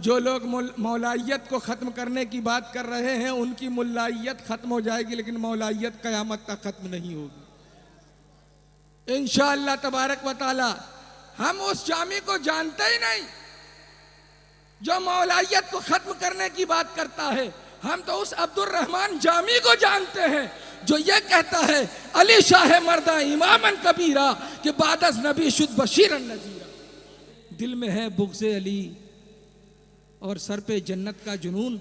जो लोग मौलाइयत को ख़त्म करने की बात कर रहे हैं उनकी मुल्लाइयत ख़त्म हो जाएगी, लेकिन मौलाइयत क़यामत तक ख़त्म नहीं होगी इंशाअल्लाह तबारक व तआला। हम उस जामी को जानते ही नहीं जो मौलाइयत को ख़त्म करने की बात करता है। हम तो उस अब्दुल रहमान जामी को जानते हैं जो ये कहता है अली शाह मर्दा इमामन कबीरा कि बादस नबी शुद्ध बशीरन नज़ीरा। दिल में है बुग़्ज़े अली और सर पे जन्नत का जुनून।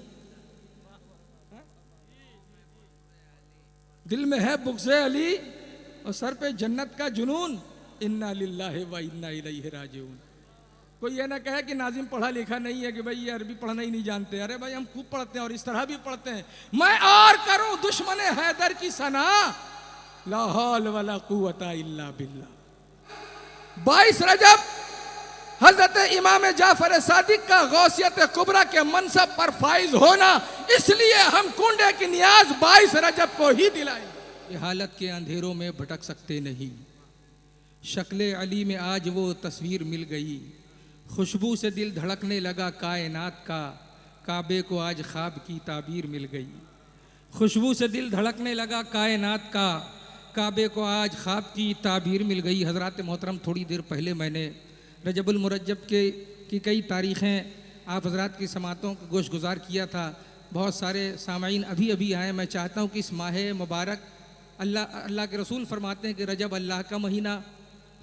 दिल में है बुग़्ज़े अली और सर पे जन्नत का जुनून। इन्ना लिल्लाहि व इन्ना इलैहि राजिऊन। कोई ये ना कहे कि नाजिम पढ़ा लिखा नहीं है कि भाई ये अरबी पढ़ना ही नहीं जानते। अरे भाई हम खूब पढ़ते हैं और इस तरह भी पढ़ते हैं। मैं और करूं दुश्मन हैदर की सना, ला हौल वला कुव्वता इल्ला बिल्लाह। 22 रजब हजरत इमाम जाफर सादिक का गौसियत कुबरा के मनसब पर फाइज होना, इसलिए हम कुंडे की नियाज 22 रजब को ही दिलाएंगे। हालत के अंधेरों में भटक सकते नहीं, शक्ले अली में आज वो तस्वीर मिल गई। खुशबू से दिल धड़कने लगा कायनात का, काबे को आज ख्वाब की ताबीर मिल गई। खुशबू से दिल धड़कने लगा कायनात का, काबे को आज ख्वाब की ताबीर मिल गई। हज़रात मोहतरम, थोड़ी देर पहले मैंने रजबुल मुरज्जब की कई तारीख़ें आप हज़रात की समातों को गोश गुजार किया था। बहुत सारे सामाईन अभी अभी आए। मैं चाहता हूँ कि इस माह मुबारक, अल्लाह के रसूल फरमाते हैं कि रजब अल्लाह का महीना,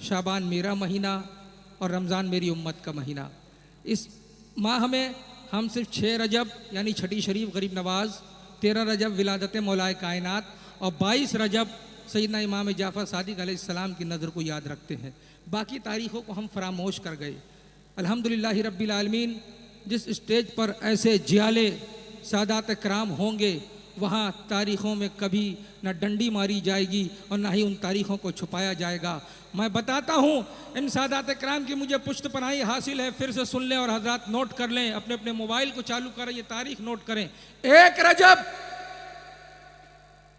शाबान मेरा महीना और रमज़ान मेरी उम्मत का महीना। इस माह में हम सिर्फ 6 रजब यानी छठी शरीफ गरीब नवाज, 13 रजब विलादत मौलाए कायनात और 22 रजब सैयदना इमाम जाफ़र सादिक अलैहिस्सलाम की नज़र को याद रखते हैं। बाकी तारीख़ों को हम फरामोश कर गए। अल्हम्दुलिल्लाह रब्बिल आलमीन, जिस स्टेज पर ऐसे जियाले सादात कराम होंगे वहाँ तारीख़ों में कभी न डंडी मारी जाएगी और ना ही उन तारीख़ों को छुपाया जाएगा। मैं बताता हूँ, इन सादात कराम की मुझे पुश्त पनाही हासिल है। फिर से सुन लें और हजरात नोट कर लें, अपने अपने मोबाइल को चालू करें, ये तारीख़ नोट करें। 1 रजब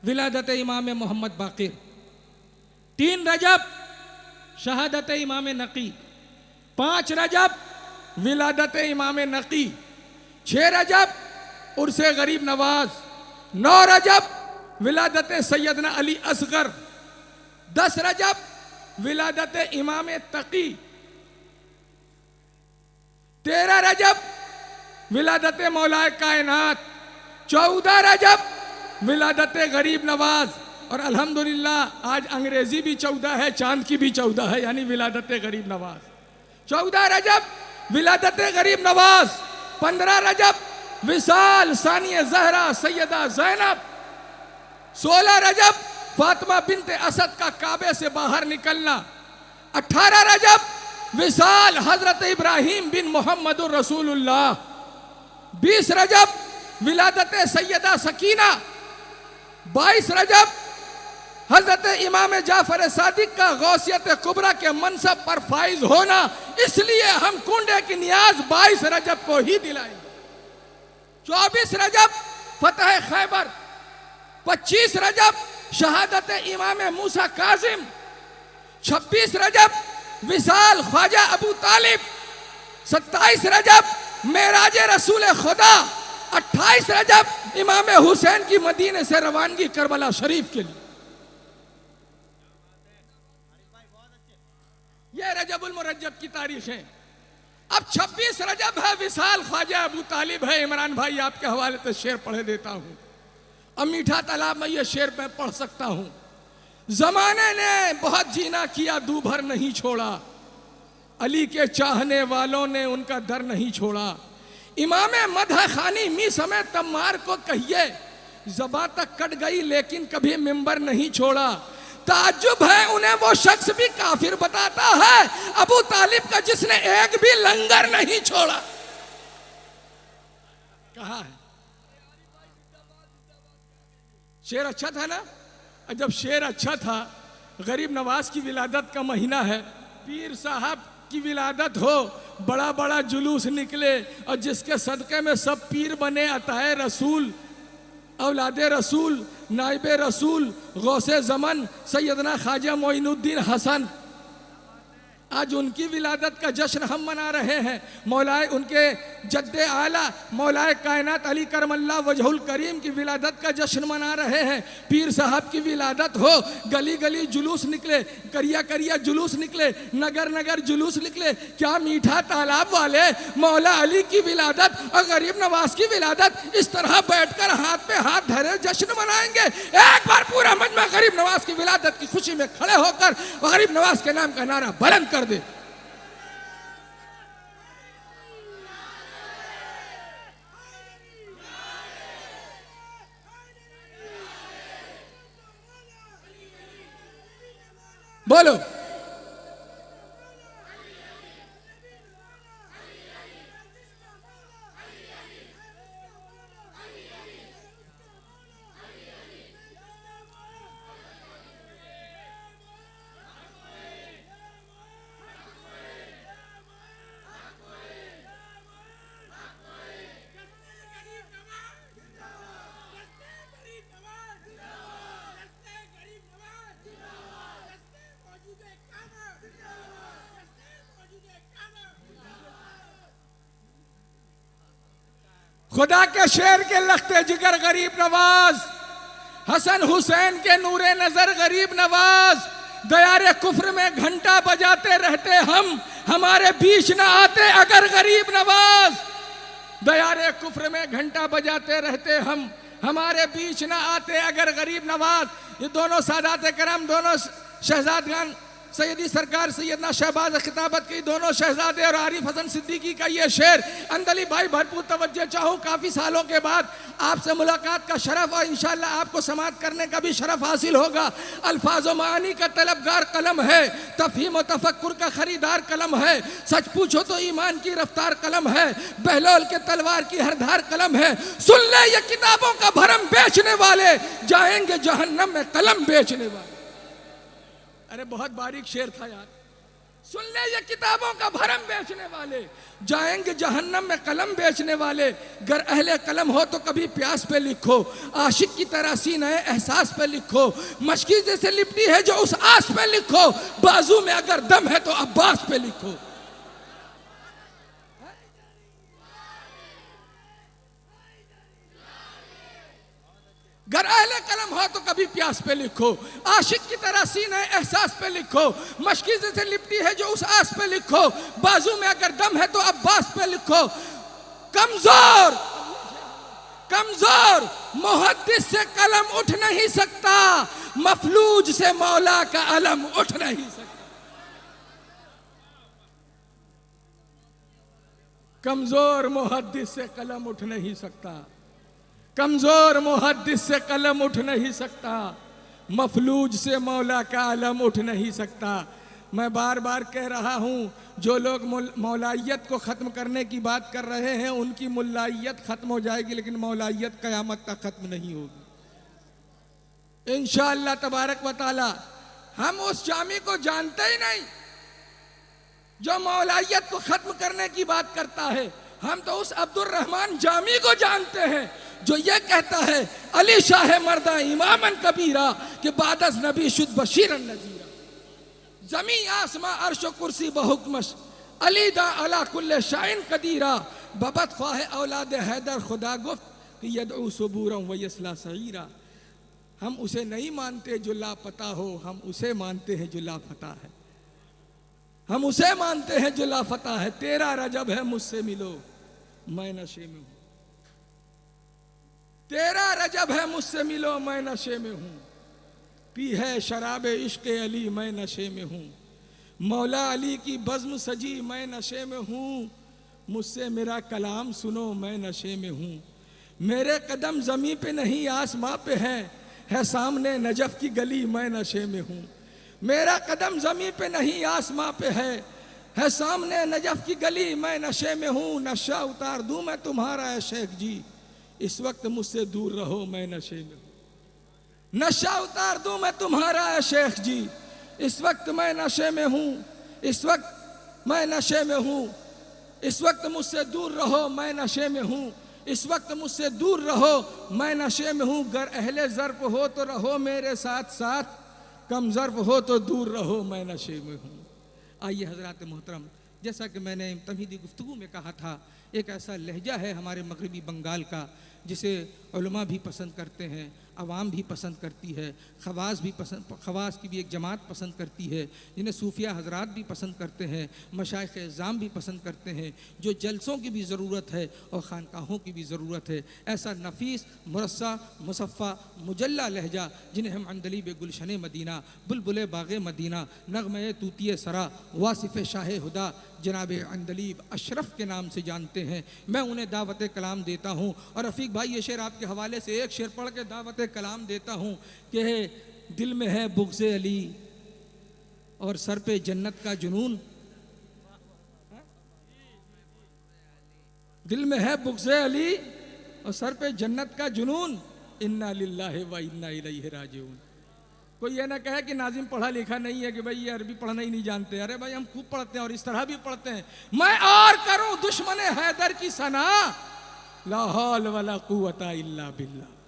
विलादत इमाम मोहम्मद बाक़िर, 3 रजब शहादत इमाम नकी, 5 रजब विलादत इमाम नकी, 6 रजब उर्से गरीब नवाज, 9 रजब विलादत सैयदना अली असगर, 10 रजब विलादत इमाम तकी, 13 रजब विलादत मौलाए कायनात, 14 रजब विलादत गरीब नवाज और अल्हम्दुलिल्लाह आज अंग्रेजी भी 14 है, चांद की भी 14 है, यानी विलादत गरीब नवाज। 14 रजब विलादत गरीब नवाज, 15 रजब विसाल सानिया जहरा सैयदा ज़ैनब, 16 रजब फातिमा बिनते असद का काबे से बाहर निकलना, 18 रजब विसाल हजरत इब्राहिम बिन मोहम्मदुर रसूलुल्लाह, 20 रजब विलादत सैयदा सकीना, 22 रजब हजरत इमाम जाफर सादिक का गौसियत कुबरा के मनसब पर फाइज होना, इसलिए हम कुंडे की नियाज 22 रजब को ही दिलाएंगे। 24 रजब फतह खैबर, 25 रजब शहादत इमाम मूसा काजिम, 26 रजब विसाल ख्वाजा अबू तालिब, 27 रजब मेराज रसूल खुदा, 28 रजब इमाम हुसैन की मदीने से रवानगी करबला शरीफ के लिए। ये रजबुल मुरज्जब की तारीख है। अब 26 रजब है, विसाल ख्वाजा अबू तालिब है। इमरान भाई आपके हवाले से शेर पढ़े देता हूँ। अब मीठा तालाब में ये शेर मैं पढ़ सकता हूँ। जमाने ने बहुत जीना किया, दू भर नहीं छोड़ा, अली के चाहने वालों ने उनका दर नहीं छोड़ा। इमाम मदह खानी मी समय तम्मार को कहिए, ज़बां तक कट गई लेकिन कभी मिंबर नहीं छोड़ा। ताज्जुब है उन्हें वो शख्स भी काफिर बताता है, अबू तालिब का जिसने एक भी लंगर नहीं छोड़ा। कहा है शेर अच्छा था ना? जब शेर अच्छा था, गरीब नवाज की विलादत का महीना है, पीर साहब की विलादत हो, बड़ा बड़ा जुलूस निकले और जिसके सदक़े में सब पीर बने, अताए रसूल, औलादे रसूल, नाइबे रसूल, गौसे ज़मन सैयदना ख्वाजा मोइनुद्दीन हसन, आज उनकी विलादत का जश्न हम मना रहे हैं। मौलाए उनके जद्दे आला मौलाए कायनात अली करमल्ला वजहुल करीम की विलादत का जश्न मना रहे हैं। पीर साहब की विलादत हो, गली गली जुलूस निकले, करिया करिया जुलूस निकले, नगर नगर जुलूस निकले। क्या मीठा तालाब वाले मौला अली की विलादत और गरीब नवाज की विलादत इस तरह बैठकर हाथ पे हाथ धरे जश्न मनाएंगे? एक बार पूरा मजमा गरीब नवाज की विलादत की खुशी में खड़े होकर गरीब नवाज के नाम का नारा बुलंद कर दे। बोलो खुदा के शेर के लखते जिगर गरीब नवाज, हसन हुसैन के नूरे नजर गरीब नवाज, दयारे कुफ्र में घंटा बजाते रहते हम, हमारे बीच न आते अगर गरीब नवाज। दयारे कुफ्र में घंटा बजाते रहते हम, हमारे बीच न आते अगर गरीब नवाज। ये दोनों सादात करम, दोनों शहजादगान सैयदी सरकार सैयदना शहबाज खिताबत के दोनों शहजादे और आरिफ हसन सिद्दीकी का ये शेर। अंदली भाई भरपूर तवज्जो चाहूँ, काफ़ी सालों के बाद आपसे मुलाकात का शरफ और इंशाअल्लाह आपको समाअत करने का भी शरफ हासिल होगा। अल्फाज व मानी का तलबगार कलम है, तफहीम व तफक्कुर का खरीदार कलम है, सच पूछो तो ईमान की रफ्तार कलम है, बहलोल के तलवार की हर धार कलम है। सुन ले ये किताबों का भरम बेचने वाले, जाएंगे जहन्नम में कलम बेचने वाले। अरे बहुत बारीक शेर था यार। सुन ले ये किताबों का भरम बेचने वाले, जाएंगे जहन्नम में कलम बेचने वाले। गर अहले कलम हो तो कभी प्यास पे लिखो, आशिक की तरह सीने एहसास पे लिखो, मशकी जैसे लिपटी है जो उस आस पे लिखो, बाजू में अगर दम है तो अब्बास पे लिखो। गर अहले कलम हो तो कभी प्यास पे लिखो, आशिक की तरह सीने एहसास पे लिखो, मशकी जैसे लिपटी है जो उस आस पे लिखो, बाजू में अगर दम है तो अब्बास पे लिखो। कमजोर कमजोर मुहद्दिस से कलम उठ नहीं सकता, मफलूज से मौला का अलम उठ नहीं सकता। कमजोर मुहद्दिस से कलम उठ नहीं सकता, कमजोर मुहद्दिस से कलम उठ नहीं सकता, मफलूज से मौला का अलम उठ नहीं सकता। मैं बार बार कह रहा हूँ, जो लोग मौलाइयत को ख़त्म करने की बात कर रहे हैं उनकी मुल्लाइयत ख़त्म हो जाएगी, लेकिन मौलाइयत क़यामत तक ख़त्म नहीं होगी इंशाअल्लाह तबारक व तआला। हम उस जामी को जानते ही नहीं जो मौलाइयत को ख़त्म करने की बात करता है। हम तो उस अब्दुल रहमान जामी को जानते हैं जो ये कहता है अली शाह मर्दा इमामन कबीरा कि बादस नबी शुद्ध बशीरन नजीरा, जमी आसमा अर्श कुर्सी बहुकमश, अली दा अला कुल्ले शाइन कदीरा, बबत ख्वाह औलाद हैदर खुदा गुफ्त कि यदउ सुबूरम व यसला सईरा। हम उसे नहीं मानते जो लापता हो, हम उसे मानते हैं जो लापता है, हम उसे मानते हैं जो लापता है। तेरा रजब है मुझसे मिलो मैं नशे में हूँ, तेरा रजब है मुझसे मिलो मैं नशे में हूँ, पी है शराब इश्क अली मैं नशे में हूँ, मौला अली की बज़्म सजी मैं नशे में हूँ, मुझसे मेरा कलाम सुनो मैं नशे में हूँ। मेरे कदम ज़मीं पे नहीं आसमां पे है सामने नजफ की गली मैं नशे में हूँ। मेरा कदम ज़मीं पे नहीं आसमां पे है सामने नजफ की गली मैं नशे में हूँ। नशा उतार दूँ मैं तुम्हारा है शेख जी, इस वक्त मुझसे दूर रहो मैं नशे में हूँ। नशा उतार दूँ मैं तुम्हारा है शेख जी, इस वक्त मैं नशे में हूँ, इस वक्त मैं नशे में हूँ। इस वक्त मुझसे दूर रहो मैं नशे में हूँ, इस वक्त मुझसे दूर रहो मैं नशे में हूँ। गर अहले ज़र्फ़ हो तो रहो मेरे साथ साथ, कम ज़र्फ़ हो तो दूर रहो मैं नशे में हूँ। आइए हज़रात मोहतरम, जैसा कि मैंने तमहीदी गुफ्तगू में कहा था, एक ऐसा लहजा है हमारे मगरबी बंगाल का जिसे उलमा भी पसंद करते हैं, अवाम भी पसंद करती है, खवास की भी एक जमात पसंद करती है, जिन्हें सूफिया हजरात भी पसंद करते हैं, मशाइख इज़्ज़ाम भी पसंद करते हैं, जो जलसों की भी ज़रूरत है और ख़ानकाहों की भी ज़रूरत है। ऐसा नफीस मुरस्सा मुसफ़ा मुजल्ला लहजा जिन्हें हम अंदलीब गुलशन मदीना, बुलबुल बाग़ मदीना, नग़मे तूतिए सरा, वासिफ़ शाह हुदा जनाब अंदलीब अशरफ के नाम से जानते हैं, मैं उन्हें दावत कलाम देता हूँ। और रफ़ीक भाई, ये शेर आपके हवाले से एक शेर पढ़ के दावत कलाम देता हूँ कि दिल में है बुग़्ज़ अली और सर पे जन्नत का जुनून, दिल में है बुग़्ज़ अली और सर पे जन्नत का जुनून, इन्ना लिल्लाहि व इन्ना इलैहि राजिऊन। कोई ये ना कहे कि नाजिम पढ़ा लिखा नहीं है, कि भाई ये अरबी पढ़ना ही नहीं जानते। अरे भाई, हम खूब पढ़ते हैं और इस तरह भी पढ़ते हैं। मैं और करूं दुश्मन हैदर की सना, ला हौल वला कुव्वता इल्ला बिल्लाह।